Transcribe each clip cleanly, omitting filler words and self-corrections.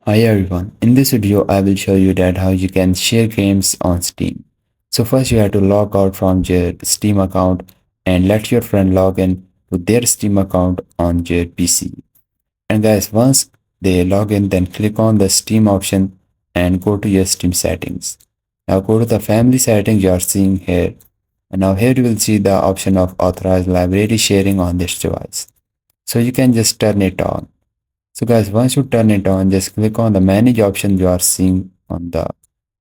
Hi everyone, in this video I will show you that how you can share games on Steam. So first you have to log out from your Steam account and let your friend log in to their Steam account on your PC. And guys, once they log in, then click on the Steam option and go to your Steam settings. Now go to the family settings you are seeing here. And now here you will see the option of authorized library sharing on this device. So you can just turn it on. So guys, once you turn it on, just click on the manage option you are seeing on the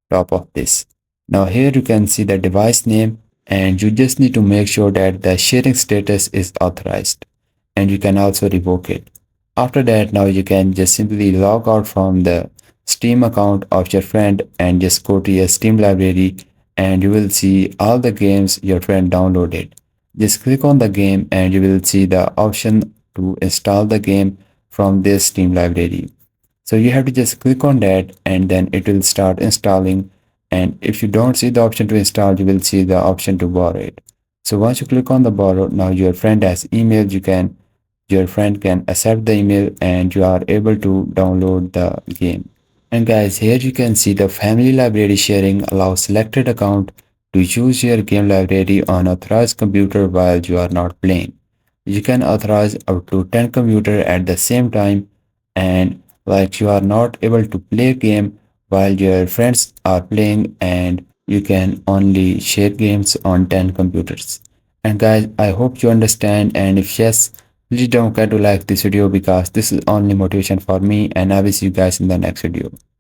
top of this. Now here you can see the device name and you just need to make sure that the sharing status is authorized and you can also revoke it. After that, now you can just simply log out from the Steam account of your friend and just go to your Steam library and you will see all the games your friend downloaded. Just click on the game and you will see the option to install the game from this Steam library. So you have to just click on that and then it will start installing. And if you don't see the option to install, you will see the option to borrow it. So once you click on the borrow, now your friend has email, your friend can accept the email and you are able to download the game. And guys, here you can see the family library sharing allows selected account to use your game library on authorized computer while you are not playing. You can authorize up to 10 computer at the same time and like you are not able to play game while your friends are playing and you can only share games on 10 computers. And guys, I hope you understand and if yes, please don't forget to like this video because this is only motivation for me and I will see you guys in the next video.